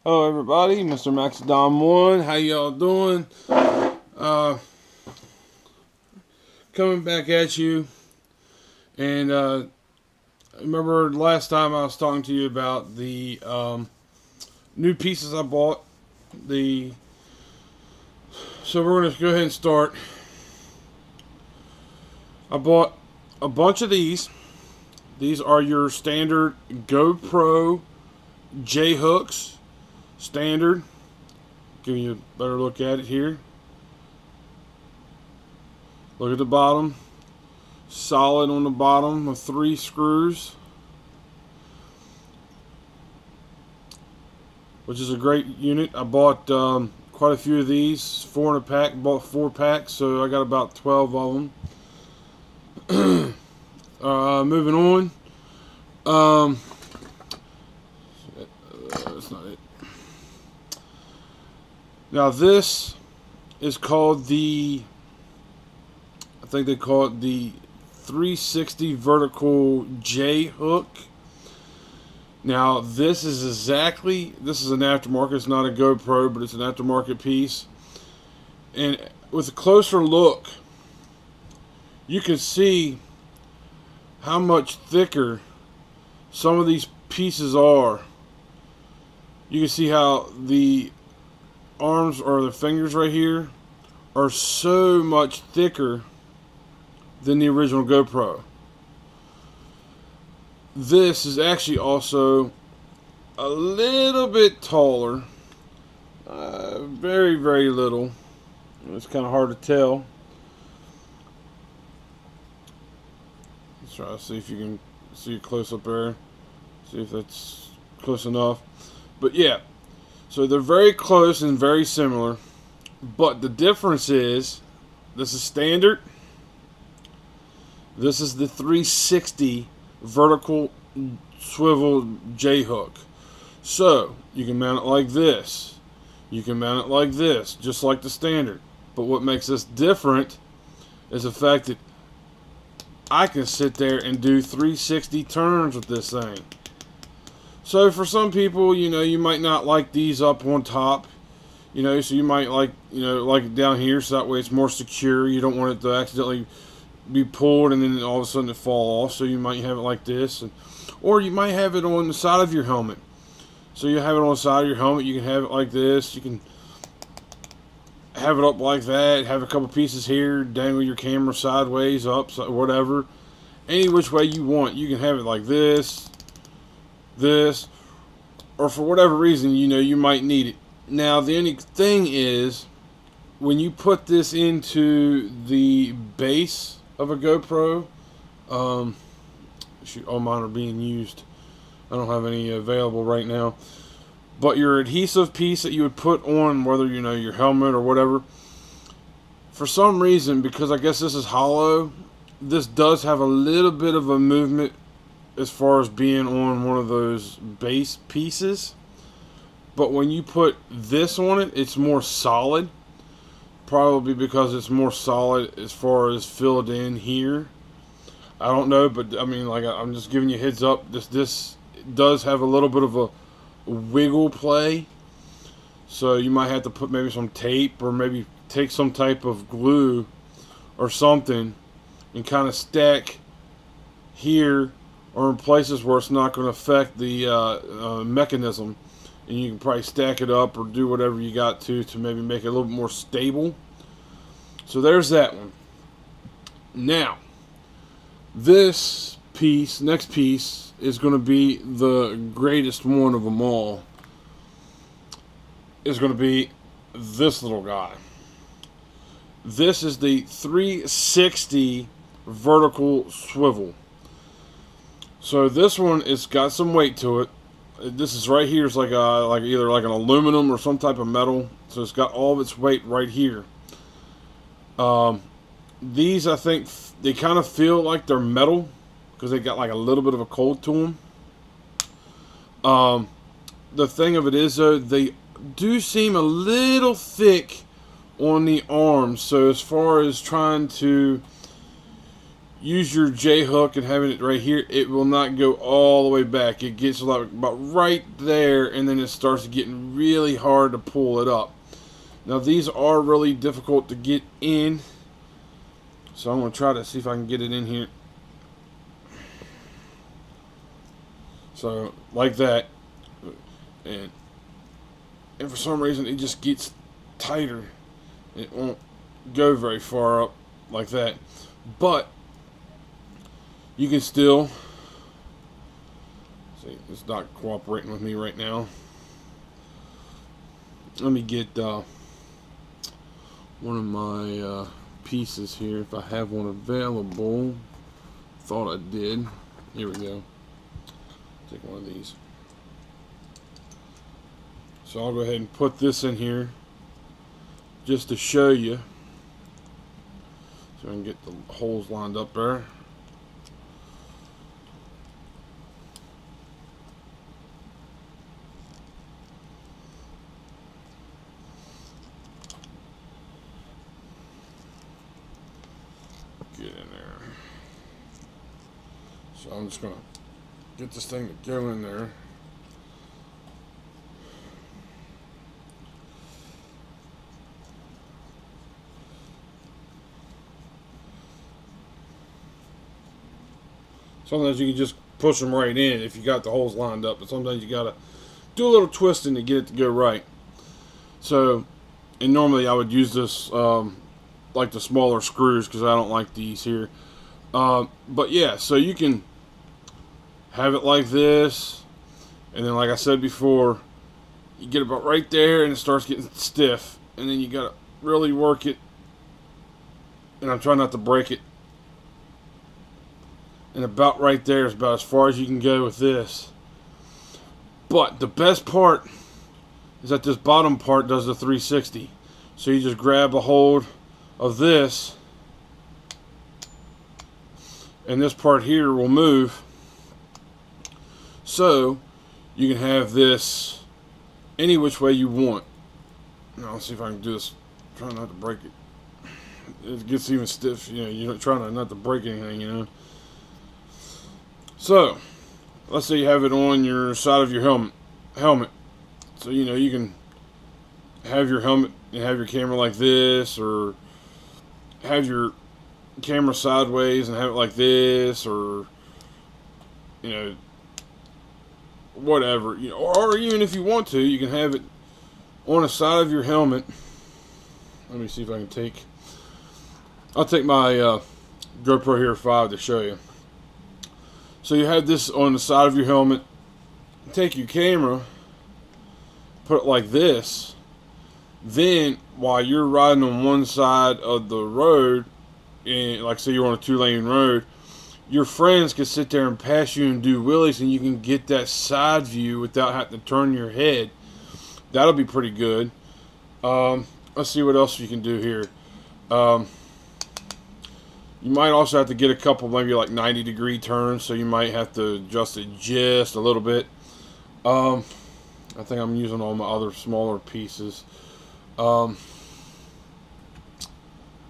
Hello everybody, Mr. Maxidom1, how y'all doing? Uh, Coming back at you, and remember last time I was talking to you about the new pieces I bought. So we're going to go ahead and start. I bought a bunch of these. These are your standard GoPro J hooks, standard. Giving you a better look at it here. Look at the bottom. Solid on the bottom with 3 screws. Which is a great unit. I bought quite a few of these. 4 in a pack. Bought 4 packs, so I got about 12 of them. Moving on. That's not it. Now this is called I think they call it the 360 vertical J hook. Now this is an aftermarket. It's not a GoPro, but it's an aftermarket piece. And with a closer look, you can see how much thicker some of these pieces are. You can see how the arms or the fingers right here are so much thicker than the original GoPro. This is actually also a little bit taller. Very, very little. It's kind of hard to tell. Let's try to see if you can see it close up there. See if that's close enough. But yeah, so they're very close and very similar. But the difference is, this is standard. This is the 360 vertical swivel J hook. So you can mount it like this. You can mount it like this, just like the standard. But what makes this different is the fact that I can sit there and do 360 turns with this thing. So for some people, you might not like these up on top. So you might like it down here, so that way it's more secure. You don't want it to accidentally be pulled and then all of a sudden it fall off. So you might have it like this, or you might have it on the side of your helmet. So you have it on the side of your helmet. You can have it like this. You can have it up like that. Have a couple pieces here. Dangle your camera sideways, up, whatever. Any which way you want. You can have it like this, or for whatever reason, you might need it. Now the only thing is, when you put this into the base of a GoPro, shoot, all mine are being used. I don't have any available right now. But your adhesive piece that you would put on, whether your helmet or whatever, for some reason, because I guess this is hollow, this does have a little bit of a movement as far as being on one of those base pieces. But when you put this on it, it's more solid. Probably because it's more solid as far as filled in here. I don't know, but I mean, like, I'm just giving you a heads up. This does have a little bit of a wiggle play. So you might have to put maybe some tape, or maybe take some type of glue or something and kind of stack here, or in places where it's not going to affect the mechanism. And you can probably stack it up or do whatever you got to maybe make it a little bit more stable. So there's that one. Now, this piece, next piece, is going to be the greatest one of them all. Is going to be this little guy. This is the 360 vertical swivel. So this one, it's got some weight to it. This is right here. It's like either like an aluminum or some type of metal. So it's got all of its weight right here. These, I think, they kind of feel like they're metal because they got like a little bit of a cold to them. The thing of it is, though, they do seem a little thick on the arms. So as far as trying to use your J hook and having it right here, it will not go all the way back. It gets like about right there, and then it starts getting really hard to pull it up. Now these are really difficult to get in, so I'm going to try to see if I can get it in here. So like that, and for some reason it just gets tighter. It won't go very far up like that, but you can still see it's not cooperating with me right now. Let me get one of my pieces here if I have one available. Thought I did. Here we go. Take one of these. So I'll go ahead and put this in here just to show you, so I can get the holes lined up there. Get in there. So I'm just gonna get this thing to go in there. Sometimes you can just push them right in if you got the holes lined up, but sometimes you gotta do a little twisting to get it to go right. So, and normally I would use this like the smaller screws because I don't like these here. But yeah, so you can have it like this, and then like I said before, you get about right there and it starts getting stiff, and then you gotta really work it, and I'm trying not to break it. And about right there is about as far as you can go with this. But the best part is that this bottom part does the 360. So you just grab a hold of this, and this part here will move. So you can have this any which way you want. Now let's see if I can do this. Try not to break it. It gets even stiff. You know, you're trying not to break anything, you know. So, let's say you have it on your side of your helmet. So, you know, you can have your helmet and have your camera like this, or have your camera sideways and have it like this, or, you know, whatever. You know, or even if you want to, you can have it on the side of your helmet. Let me see if I can take... I'll take my GoPro Hero 5 to show you. So you have this on the side of your helmet. Take your camera, put it like this. Then, while you're riding on one side of the road, and like say you're on a 2-lane road, your friends can sit there and pass you and do wheelies, and you can get that side view without having to turn your head. That'll be pretty good. Let's see what else you can do here. You might also have to get a couple, maybe like 90-degree turns, so you might have to adjust it just a little bit. I think I'm using all my other smaller pieces.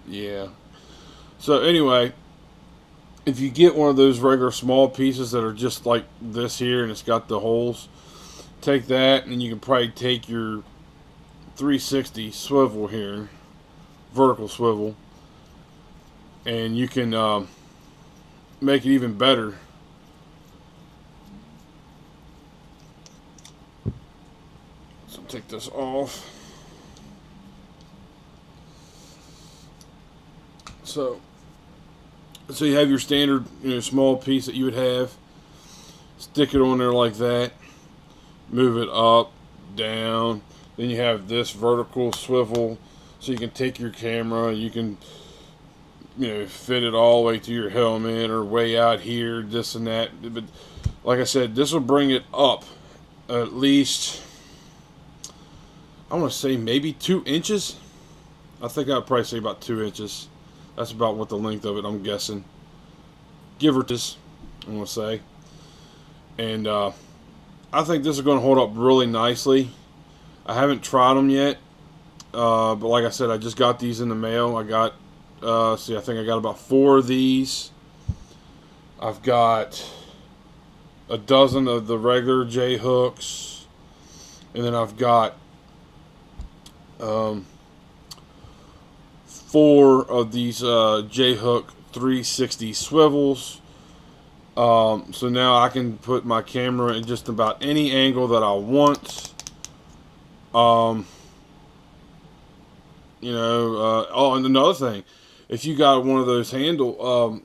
Yeah. So anyway, if you get one of those regular small pieces that are just like this here and it's got the holes, take that, and you can probably take your 360 swivel here, vertical swivel, and you can make it even better. So take this off. So you have your standard, you know, small piece that you would have. Stick it on there like that. Move it up, down. Then you have this vertical swivel, so you can take your camera. You can, you know, fit it all the way to your helmet or way out here, this and that. But like I said, this will bring it up at least, I want to say maybe 2 inches. I think I'd probably say about 2 inches. That's about what the length of it, I'm guessing. Give or take, I'm going to say. And I think this is going to hold up really nicely. I haven't tried them yet. But like I said, I just got these in the mail. I got, see, I think I got about 4 of these. I've got a dozen of the regular J hooks, and then I've got 4 of these J hook 360 swivels. So now I can put my camera in just about any angle that I want. Oh, and another thing, if you got one of those handle,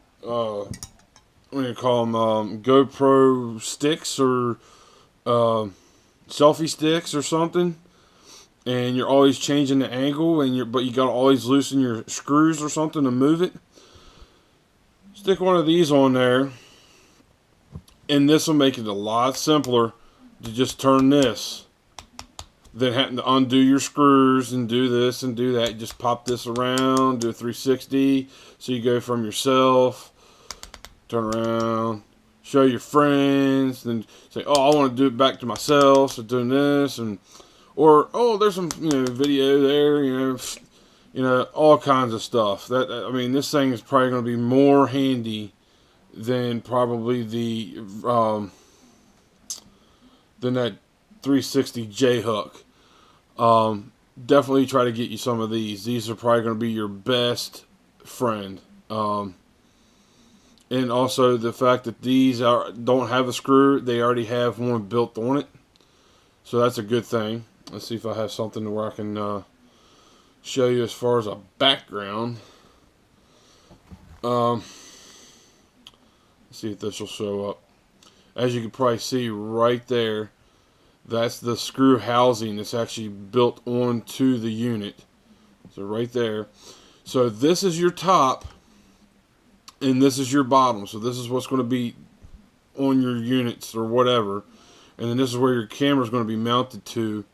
what do you call them, GoPro sticks or selfie sticks or something, and you're always changing the angle, but you gotta always loosen your screws or something to move it, stick one of these on there, and this will make it a lot simpler to just turn this than having to undo your screws and do this and do that. You just pop this around, do a 360, so you go from yourself, turn around, show your friends, then say, oh, I want to do it back to myself, so doing this, or oh, there's some video there, all kinds of stuff. I mean, this thing is probably going to be more handy than probably than that 360 J hook. Definitely try to get you some of these. These are probably going to be your best friend. And also the fact that these don't have a screw, they already have one built on it, so that's a good thing. Let's see if I have something where I can show you as far as a background. Let's see if this will show up. As you can probably see right there, that's the screw housing that's actually built onto the unit. So right there. So this is your top, and this is your bottom. So this is what's going to be on your units or whatever. And then this is where your camera is going to be mounted to.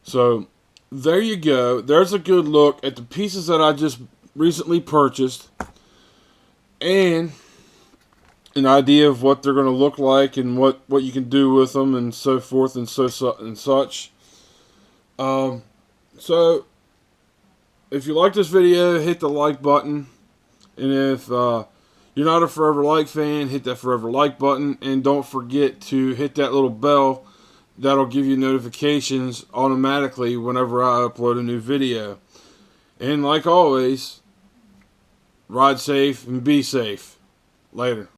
So there you go. There's a good look at the pieces that I just recently purchased, and an idea of what they're going to look like and what you can do with them and so forth and such. So if you like this video, hit the like button, and if you're not a Forever Like fan, hit that Forever Like button, and don't forget to hit that little bell. That'll give you notifications automatically whenever I upload a new video. And like always, ride safe and be safe. Later.